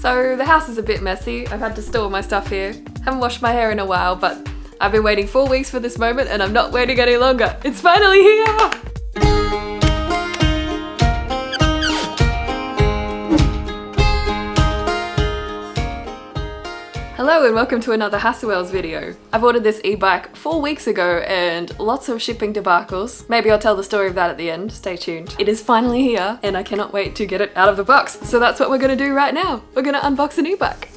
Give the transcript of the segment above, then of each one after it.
So the house is a bit messy. I've had to store my stuff here. Haven't washed my hair in a while, but I've been waiting 4 weeks for this moment and I'm not waiting any longer. It's finally here! Hello and welcome to another Hassall's video. I've ordered this e-bike 4 weeks ago and lots of shipping debacles. Maybe I'll tell the story of that at the end, stay tuned. It is finally here and I cannot wait to get it out of the box. So that's what we're gonna do right now. We're gonna unbox an e-bike.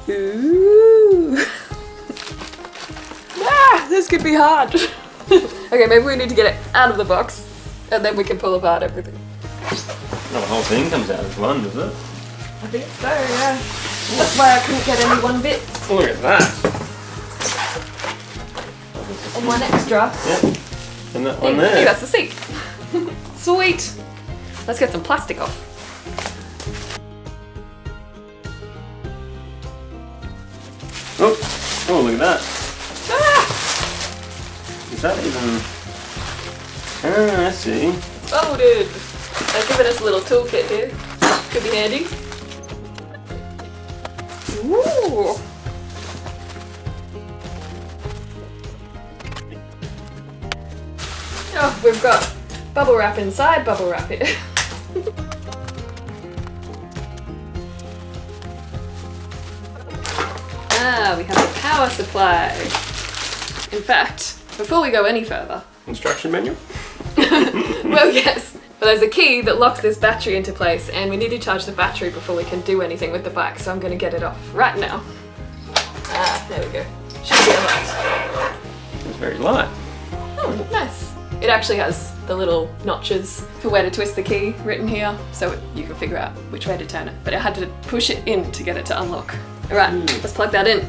Ooh. This could be hard. Okay, maybe we need to get it out of the box and then we can pull apart everything. Not the whole thing comes out as one, does it? I think so, yeah. That's why I couldn't get any one bit. Oh, look at that. And one extra. Yep. And that one there. Hey, that's the seat. Sweet. Let's get some plastic off. Oh, look at that. Ah! Is that even... Ah, I see. It's folded. They've given us a little toolkit here. Could be handy. Ooh. Oh, we've got bubble wrap inside, bubble wrap here. We have the power supply. In fact, before we go any further... Instruction manual? Well, yes. But there's a key that locks this battery into place and we need to charge the battery before we can do anything with the bike, so I'm going to get it off right now. Ah, there we go. Should be alright. It's very light. Oh, nice. It actually has the little notches for where to twist the key written here, so you can figure out which way to turn it. But I had to push it in to get it to unlock. Alright, let's plug that in.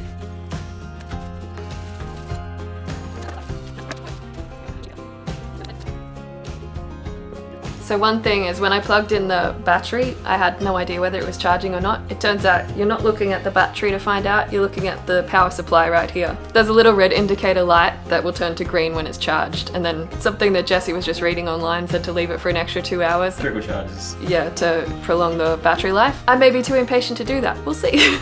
So one thing is when I plugged in the battery, I had no idea whether it was charging or not. It turns out you're not looking at the battery to find out, you're looking at the power supply right here. There's a little red indicator light that will turn to green when it's charged, and then something that Jessie was just reading online said to leave it for an extra 2 hours. Trickle charges. Yeah, to prolong the battery life. I may be too impatient to do that, we'll see.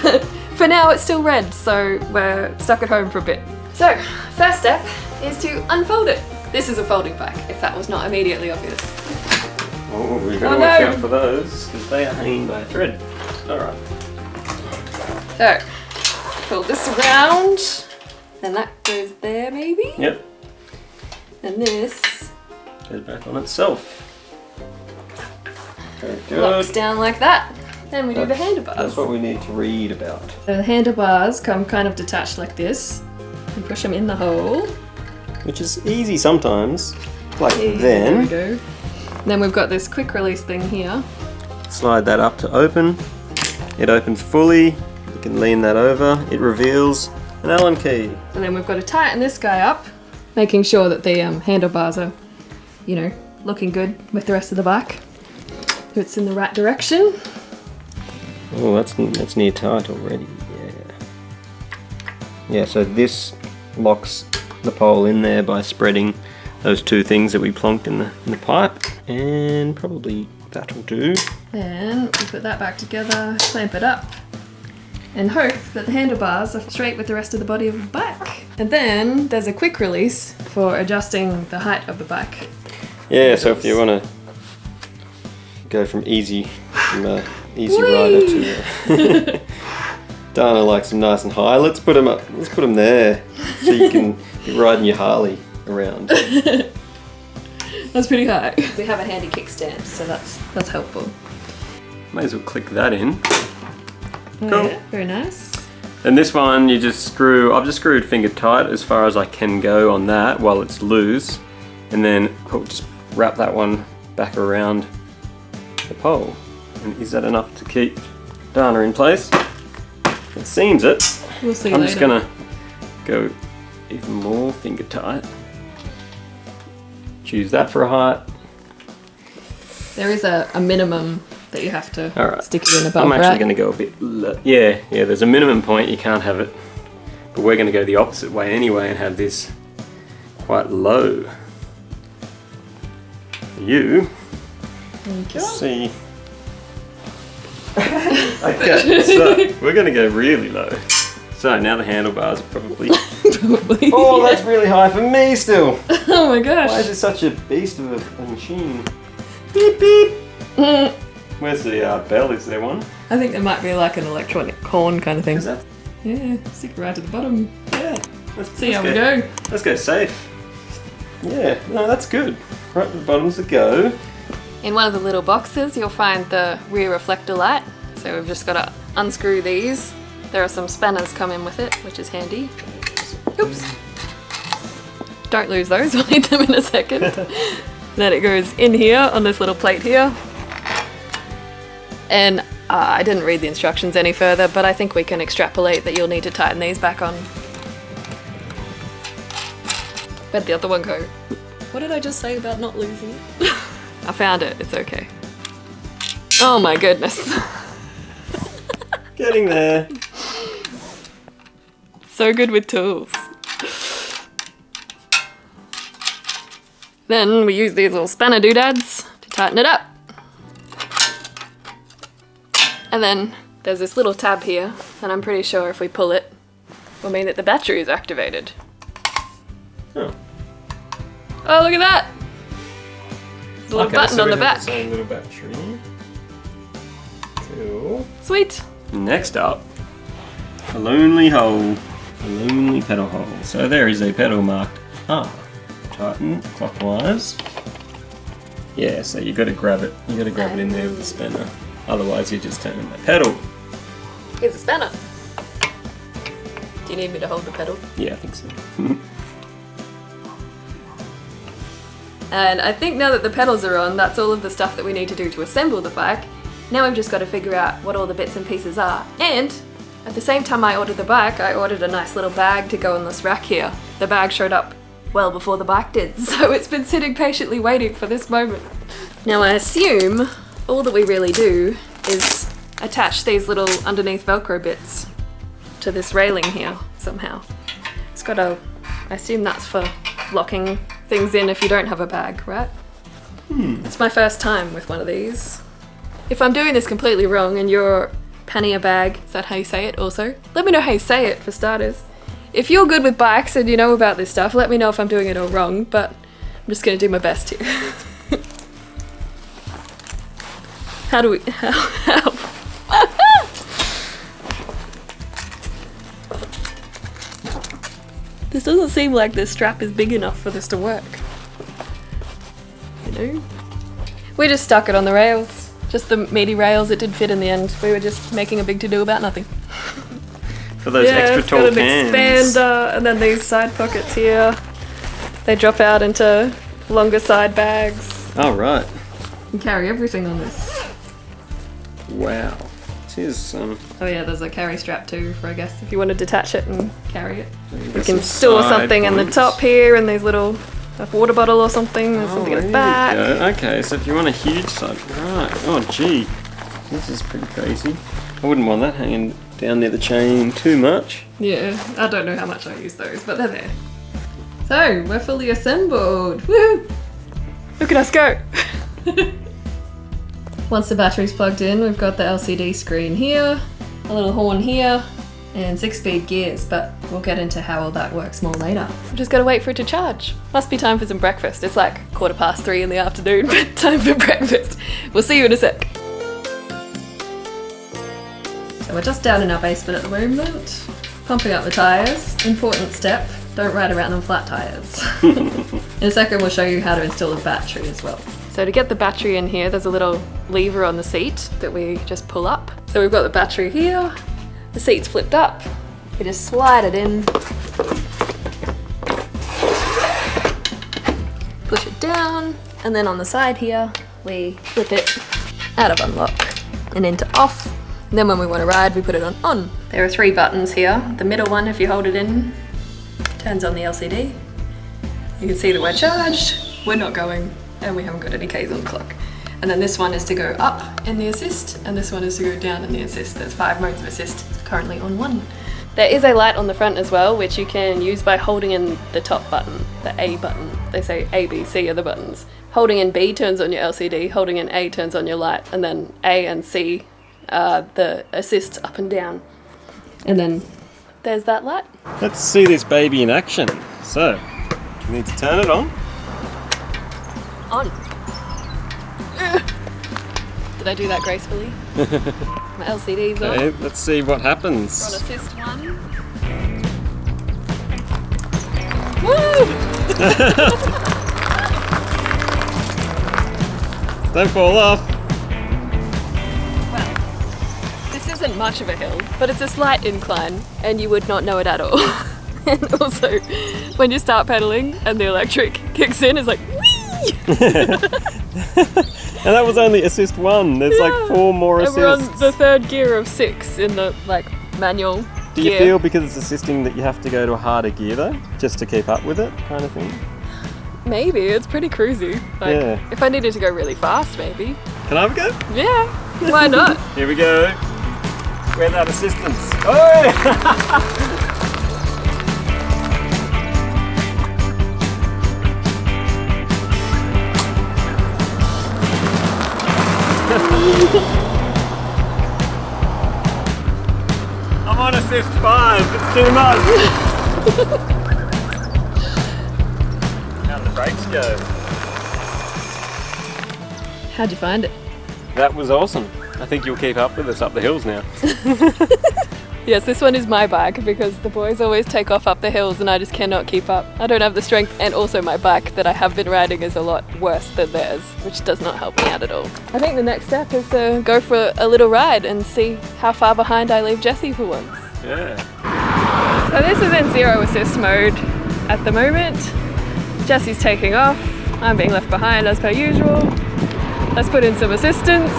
But for now it's still red, so we're stuck at home for a bit. So, first step is to unfold it. This is a folding bike, if that was not immediately obvious. Oh, we've got to watch out for those, because they are hanging by a thread. Alright. So, pull this around, then that goes there maybe? Yep. And this goes back on itself. Very good. locks down like that. Then we do the handlebars. That's what we need to read about. So the handlebars come kind of detached like this. You push them in the hole. Which is easy sometimes. Like There then. we go. And then we've got this quick release thing here. Slide that up to open. It opens fully. You can lean that over. It reveals an Allen key. And then we've got to tighten this guy up, making sure that the handlebars are, you know, looking good with the rest of the bike. So it's in the right direction. Oh, that's near tight already. Yeah. Yeah, so this locks the pole in there by spreading those two things that we plonked in the pipe, and probably that'll do. Then we put that back together, clamp it up, and hope that the handlebars are straight with the rest of the body of the bike. And then there's a quick release for adjusting the height of the bike. Yeah, so if you want to go from easy rider to Dana likes them nice and high. Let's put them up. Let's put them there so you can be riding your Harley around. That's pretty high. We have a handy kickstand, so that's helpful. May as well click that in. Oh, Cool. yeah, very nice. And this one you just screw, I've just screwed finger tight as far as I can go on that while it's loose. And then just wrap that one back around the pole. And is that enough to keep Dana in place? It seems it. We'll see I'm later. just gonna go even more finger tight. Choose that for a height. There is a minimum that you have to stick it in above, I'm actually right? going to go a bit yeah, there's a minimum point, you can't have it. But we're going to go the opposite way anyway and have this quite low. You. Thank you. Let's see. Okay, so we're going to go really low. So now the handlebars are probably... Probably. Oh, that's really high for me still. Oh my gosh. Why is it such a beast of a machine? Beep beep. Where's the bell? Is there one? I think there might be like an electronic horn kind of thing. Is that? Yeah, stick it right to the bottom. Yeah. See how we go. Let's go safe. Yeah, no, that's good. Right to the bottom's the go. In one of the little boxes, you'll find the rear reflector light. So we've just got to unscrew these. There are some spanners come in with it, which is handy. Oops. Don't lose those, we'll need them in a second. Then it goes in here on this little plate here. And I didn't read the instructions any further, but I think we can extrapolate that you'll need to tighten these back on. Where'd the other one go? What did I just say about not losing it? I found it, it's okay. Oh my goodness. Getting there. So good with tools. Then we use these little spanner doodads to tighten it up. And then there's this little tab here, and I'm pretty sure if we pull it, will mean that the battery is activated. Oh. Oh, look at that! There's a little button so on we the have back. the same little battery. Cool. Sweet! Next up, a lonely hole, a lonely pedal hole. So there is a pedal marked R. Tighten clockwise. Yeah, so you got to grab it. You got to grab it in there with the spanner. Otherwise, you're just turning the pedal. Here's a spanner. Do you need me to hold the pedal? Yeah, I think so. And I think now that the pedals are on, that's all of the stuff that we need to do to assemble the bike. Now we've just got to figure out what all the bits and pieces are. And at the same time I ordered the bike, I ordered a nice little bag to go in this rack here. The bag showed up well before the bike did, so it's been sitting patiently waiting for this moment. Now I assume all that we really do is attach these little underneath Velcro bits to this railing here somehow. It's got a, I assume that's for locking things in if you don't have a bag, right? It's my first time with one of these. If I'm doing this completely wrong and you're pannier bag, is that how you say it also? Let me know how you say it for starters. If you're good with bikes and you know about this stuff, let me know if I'm doing it all wrong, but I'm just gonna do my best here. How do we, how? This doesn't seem like this strap is big enough for this to work. You know? We just stuck it on the rails. Just the meaty rails, it did fit in the end. We were just making a big to-do about nothing. For those extra tall it's got cans. an expander, and then these side pockets here. They drop out into longer side bags. Oh, right. You can carry everything on this. Wow. Here's some. Oh yeah, there's a carry strap too for, I guess, if you want to detach it and carry it. You We got can some store side something in the points. top here, and these little, a water bottle or something, there's something at the back. There you go. Okay, so if you want a huge side, right. Oh, gee. This is pretty crazy. I wouldn't want that hanging down near the chain too much. Yeah, I don't know how much I use those, but they're there. So, we're fully assembled. Woohoo! Look at us go! Once the battery's plugged in, we've got the LCD screen here, a little horn here, and 6-speed gears, but we'll get into how all that works more later. We've just gotta wait for it to charge. Must be time for some breakfast. It's like 3:15 in the afternoon, but time for breakfast. We'll see you in a sec. So we're just down in our basement at the moment, pumping up the tyres. Important step, don't ride around on flat tyres. In a second we'll show you how to install a battery as well. So to get the battery in here, there's a little lever on the seat that we just pull up. So we've got the battery here, the seat's flipped up, we just slide it in, push it down, and then on the side here, we flip it out of unlock and into off. And then when we want to ride, we put it on. There are 3 buttons here. The middle one, if you hold it in, turns on the LCD. You can see that we're charged, we're not going, and we haven't got any Ks on the clock. And then this one is to go up in the assist, and this one is to go down in the assist. There's 5 modes of assist, it's currently on 1. There is a light on the front as well, which you can use by holding in the top button, the A button. They say A, B, C are the buttons. holding in B turns on your LCD, holding in A turns on your light, and then A and C are the assist up and down. And then there's that light. Let's see this baby in action. So, you need to turn it on. On. Did I do that gracefully? My LCD's on. Okay, let's see what happens. On assist 1. Woo! Don't fall off. Well, this isn't much of a hill, but it's a slight incline, and you would not know it at all. And also, when you start pedaling and the electric kicks in, it's like whee! And that was only assist 1. There's like 4 more assists. And we're on the 3rd gear of 6 in the manual. Do you feel because it's assisting that you have to go to a harder gear though, just to keep up with it, kind of thing? Maybe, it's pretty cruisy. Like, yeah. If I needed to go really fast, maybe. Can I have a go? Yeah, why not? Here we go. Where's that assistance? Oh! I'm on assist 5, it's too much. How the brakes go. How'd you find it? That was awesome. I think you'll keep up with us up the hills now. Yes, this one is my bike because the boys always take off up the hills and I just cannot keep up. I don't have the strength, and also my bike that I have been riding is a lot worse than theirs, which does not help me out at all. I think the next step is to go for a little ride and see how far behind I leave Jessie for once. Yeah. So this is in 0 assist mode at the moment. Jessie's taking off. I'm being left behind as per usual. Let's put in some assistance.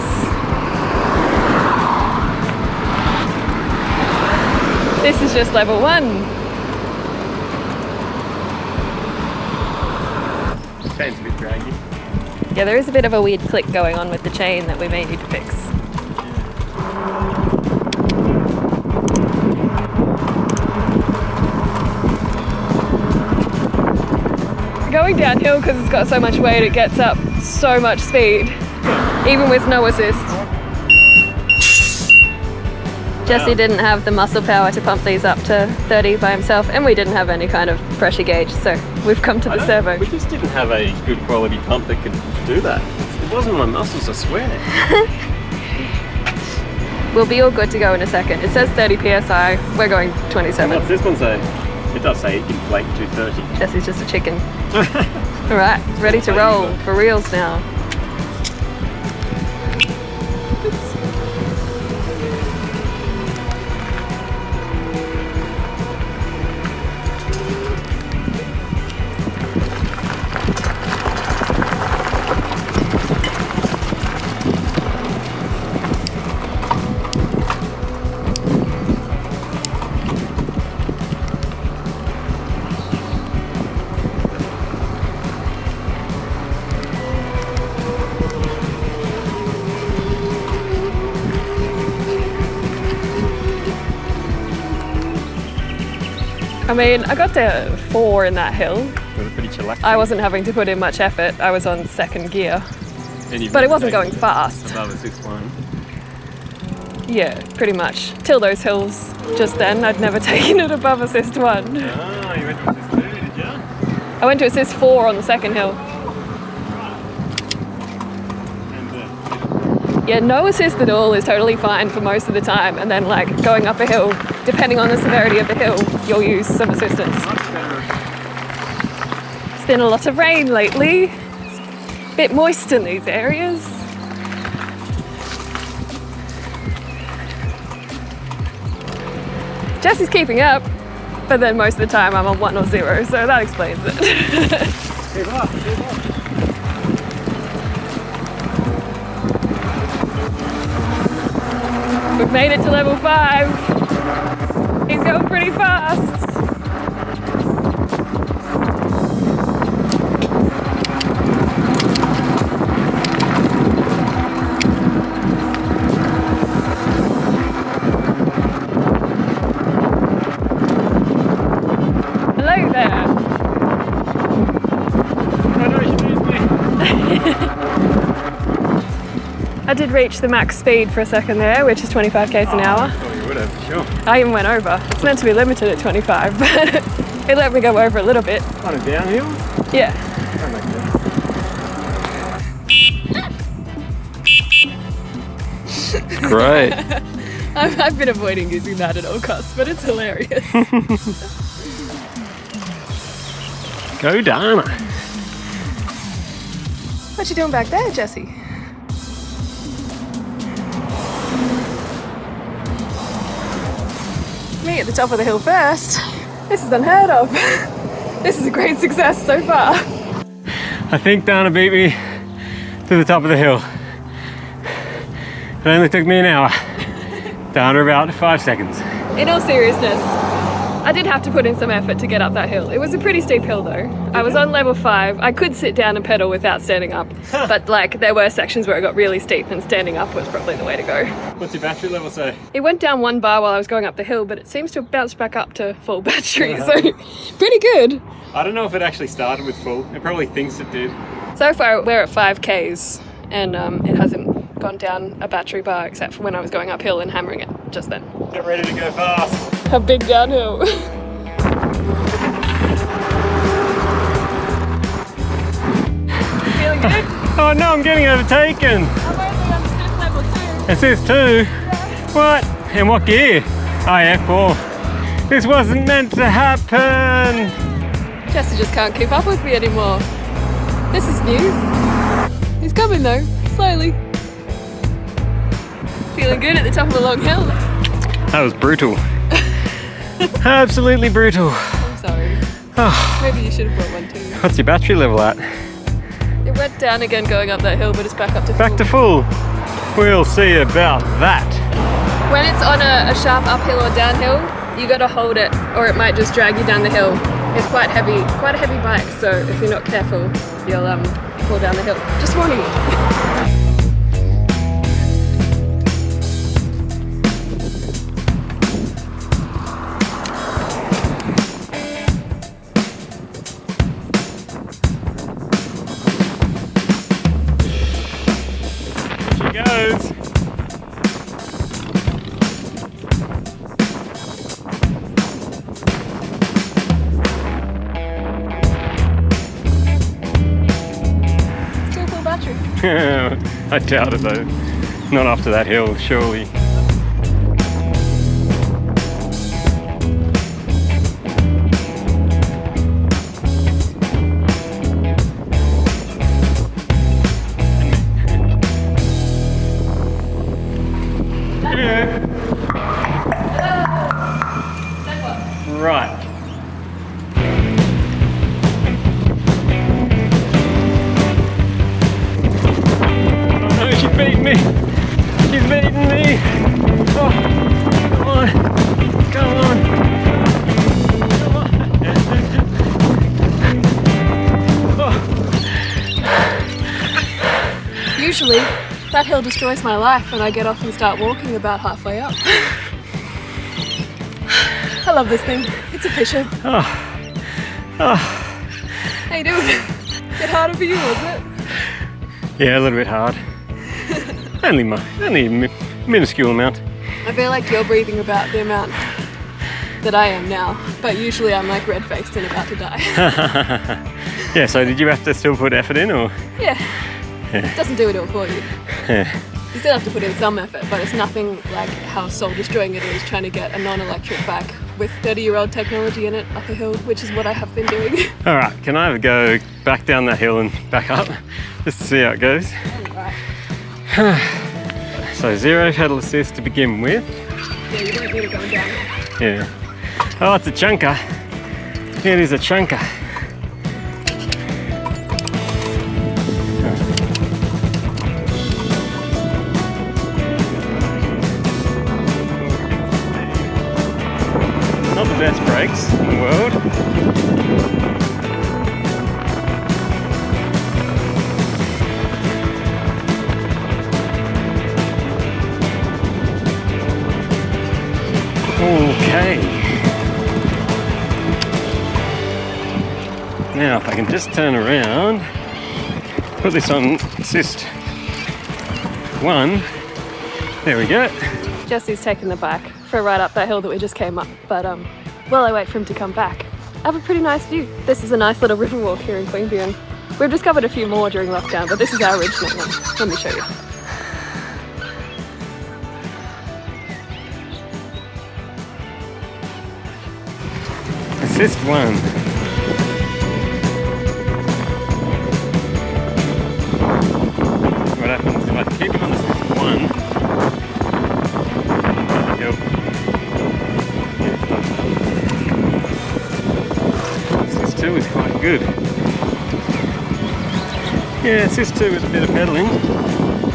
This is just level 1. Chain's a bit draggy. Yeah, there is a bit of a weird click going on with the chain that we may need to fix. Going downhill because it's got so much weight, it gets up so much speed, even with no assist. Jessie didn't have the muscle power to pump these up to 30 by himself, and we didn't have any kind of pressure gauge, so we've come to the servo. We just didn't have a good quality pump that could do that. It wasn't my muscles, I swear. We'll be all good to go in a second. It says 30 psi, we're going 27. What's this one say? It does say inflate 230. Jessie's just a chicken. Alright, ready to roll for reals now. I mean, I got to 4 in that hill. It was pretty chillaxing. I wasn't having to put in much effort. I was on 2nd gear. But it wasn't going fast. Above assist 1. Yeah, pretty much. Till those hills just then, I'd never taken it above assist 1. Ah, you went to assist 2, did you? I went to assist 4 on the 2nd hill. Yeah, no assist at all is totally fine for most of the time, and then like going up a hill, depending on the severity of the hill, you'll use some assistance. It's been a lot of rain lately. It's a bit moist in these areas. Jessie's keeping up, but then most of the time I'm on 1 or 0, so that explains it. Keep up, keep up. We've made it to level 5. He's going pretty fast. Hello there. I know she needs me. I did reach the max speed for a second there, which is 25 k's an hour. I thought you would have, sure. I even went over. It's meant to be limited at 25, but it let me go over a little bit. Kind of downhill? Yeah. That makes sense. Great. I've been avoiding using that at all costs, but it's hilarious. Go Dana. What you doing back there, Jessie? Me at the top of the hill first. This is unheard of. This is a great success so far. I think Dana beat me to the top of the hill. It only took me an hour. Dana about 5 seconds. In all seriousness, I did have to put in some effort to get up that hill. It was a pretty steep hill though. I was on level 5. I could sit down and pedal without standing up, but like there were sections where it got really steep and standing up was probably the way to go. What's your battery level say? It went down 1 bar while I was going up the hill, but it seems to have bounced back up to full battery, so pretty good. I don't know if it actually started with full. It probably thinks it did. So far we're at 5 k's and it hasn't gone down a battery bar except for when I was going uphill and hammering it just then. Get ready to go fast. A big downhill. Feeling good? Oh no, I'm getting overtaken. I'm only on assist level 2. Assist 2? What? In what gear? Oh yeah, 4. This wasn't meant to happen. Jesse just can't keep up with me anymore. This is new. He's coming though, slowly. Feeling good at the top of a long hill. That was brutal. Absolutely brutal. I'm sorry. Oh. Maybe you should have brought one too. What's your battery level at? It went down again going up that hill, but it's back up to full. Back to full. We'll see about that. When it's on a sharp uphill or downhill, you gotta hold it or it might just drag you down the hill. It's quite a heavy bike, so if you're not careful, you'll fall down the hill. Just warning you. Goes. Still full battery. I doubt it though. Not after that hill, surely. Right. Oh no, she beat me. She's beating me. Oh, come on. Come on. Come on. Oh. Usually, that hill destroys my life and I get off and start walking about halfway up. I love this thing. It's efficient. Oh. Oh. How you doing? Bit harder for you, was it? Yeah, a little bit hard. only a minuscule amount. I feel like you're breathing about the amount that I am now, but usually I'm like red-faced and about to die. Yeah, so did you have to still put effort in, or? Yeah. It doesn't do it all for you. Yeah. You still have to put in some effort, but it's nothing like how soul-destroying it is trying to get a non-electric bike with 30-year-old technology in it up a hill, which is what I have been doing. All right, can I have a go back down that hill and back up, just to see how it goes? Right. So 0 pedal assist to begin with. Yeah, you don't need it going down. Yeah. Oh, it's a chunker. It is a chunker. Not the best brakes in the world. Okay. Now if I can just turn around, put this on assist. 1. There we go. Jesse's taking the bike for a ride up that hill that we just came up, but while I wait for him to come back, I have a pretty nice view. This is a nice little river walk here in Queanbeyan, and we've discovered a few more during lockdown, but this is our original one. Let me show you. Assist 1. What happens if I keep it on assist 1? Yep. Assist 2 is quite good. Yeah, assist 2 with a bit of pedalling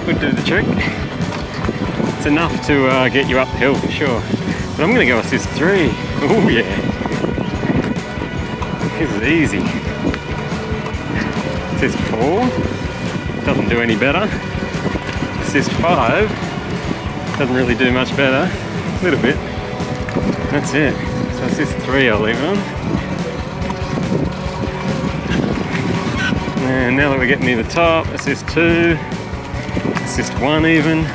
would do the trick. It's enough to get you uphill for sure. But I'm going to go assist 3. Oh yeah. This is easy. Assist 4 doesn't do any better. Assist 5 doesn't really do much better. A little bit. That's it. So assist 3 I'll leave on. And now that we're getting near the top, assist 2, assist 1 even.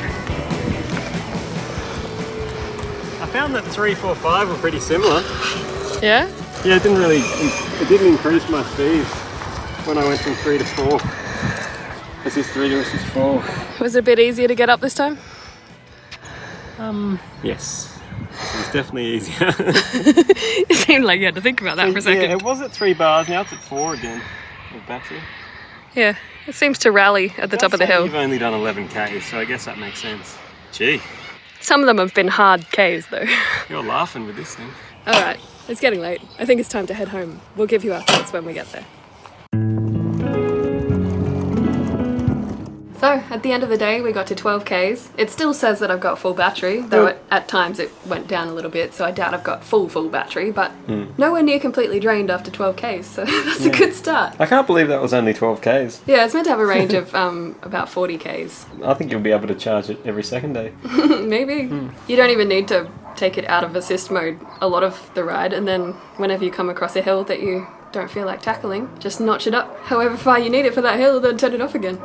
I found that 3, 4, 5 were pretty similar. Yeah? Yeah, it didn't increase my speed when I went from 3 to 4. Assist 3 to assist 4. Was it a bit easier to get up this time? Yes. It was definitely easier. It seemed like you had to think about that for a second. Yeah, it was at 3 bars, now it's at 4 again with battery. Yeah, it seems to rally at the top of the hill. You've only done 11 Ks, so I guess that makes sense. Gee. Some of them have been hard Ks though. You're laughing with this thing. Alright, it's getting late. I think it's time to head home. We'll give you our thoughts when we get there. So, at the end of the day, we got to 12 Ks. It still says that I've got full battery, though at times it went down a little bit, so I doubt I've got full battery, but nowhere near completely drained after 12 Ks, so that's a good start. I can't believe that was only 12 Ks. Yeah, it's meant to have a range of about 40 Ks. I think you'll be able to charge it every second day. Maybe. You don't even need to take it out of assist mode a lot of the ride, and then whenever you come across a hill that you don't feel like tackling, just notch it up however far you need it for that hill, then turn it off again.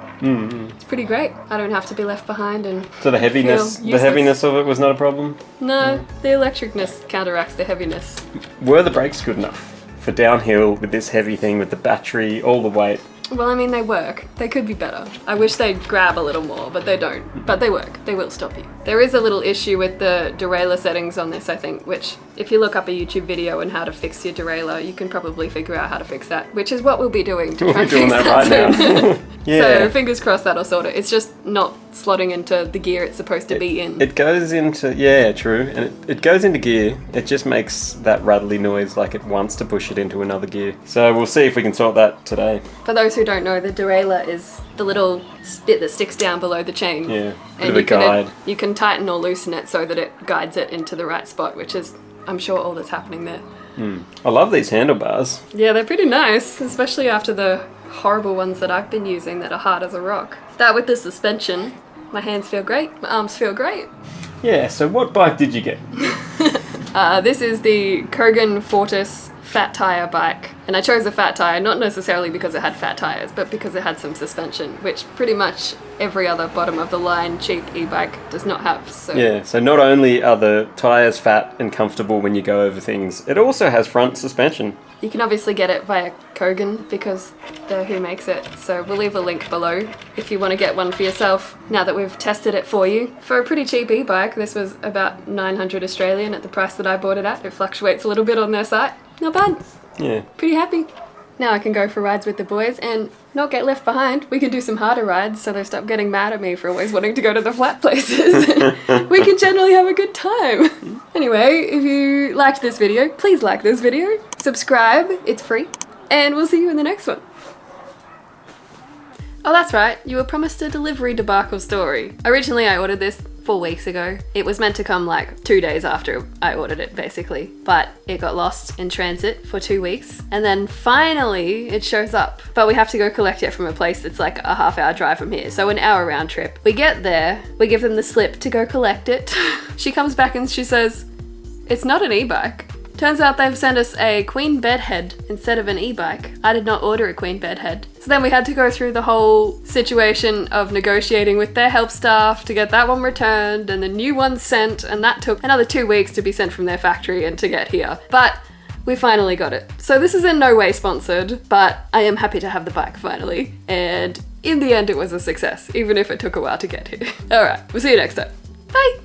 It's pretty great. I don't have to be left behind and so the heaviness of it was not a problem? No, the electricness counteracts the heaviness. Were the brakes good enough for downhill with this heavy thing, with the battery, all the weight? Well, I mean, they work. They could be better. I wish they'd grab a little more, but they don't. But they work. They will stop you. There is a little issue with the derailleur settings on this, I think, which if you look up a YouTube video on how to fix your derailleur, you can probably figure out how to fix that, which is what we'll be doing. We'll be doing that right now. Yeah. So fingers crossed that'll sort it. It's just not slotting into the gear it's supposed to be in. It goes into, yeah, true. And it goes into gear. It just makes that rattly noise like it wants to push it into another gear. So we'll see if we can sort that today. For those who don't know, the derailleur is the little bit that sticks down below the chain. Yeah, and you can tighten or loosen it so that it guides it into the right spot, which is, I'm sure, all that's happening there. I love these handlebars. Yeah, they're pretty nice, especially after the horrible ones that I've been using that are hard as a rock. That with the suspension, my hands feel great, my arms feel great. Yeah, so what bike did you get? This is the Kogan Fortis Fat Tyre bike. And I chose the fat tyre not necessarily because it had fat tyres, but because it had some suspension, which pretty much every other bottom of the line cheap e-bike does not have. So yeah, so not only are the tyres fat and comfortable when you go over things, it also has front suspension. You can obviously get it via Kogan because they're who makes it, so we'll leave a link below if you want to get one for yourself now that we've tested it for you. For a pretty cheap e-bike, this was about 900 Australian at the price that I bought it at. It fluctuates a little bit on their site. Not bad. Yeah. Pretty happy. Now I can go for rides with the boys and not get left behind. We can do some harder rides so they stop getting mad at me for always wanting to go to the flat places. We can generally have a good time. Anyway, if you liked this video, please like this video. Subscribe, it's free. And we'll see you in the next one. Oh, that's right, you were promised a delivery debacle story. Originally I ordered this 4 weeks ago. It was meant to come like 2 days after I ordered it, basically, but it got lost in transit for 2 weeks, and then finally it shows up. But we have to go collect it from a place that's like a half-hour drive from here, so an hour round trip. We get there, we give them the slip to go collect it. She comes back and she says, "It's not an e-bike." Turns out they've sent us a queen bed head instead of an e-bike. I did not order a queen bed head. So then we had to go through the whole situation of negotiating with their help staff to get that one returned and the new one sent, and that took another 2 weeks to be sent from their factory and to get here. But we finally got it. So this is in no way sponsored, but I am happy to have the bike finally. And in the end, it was a success, even if it took a while to get here. All right, we'll see you next time. Bye.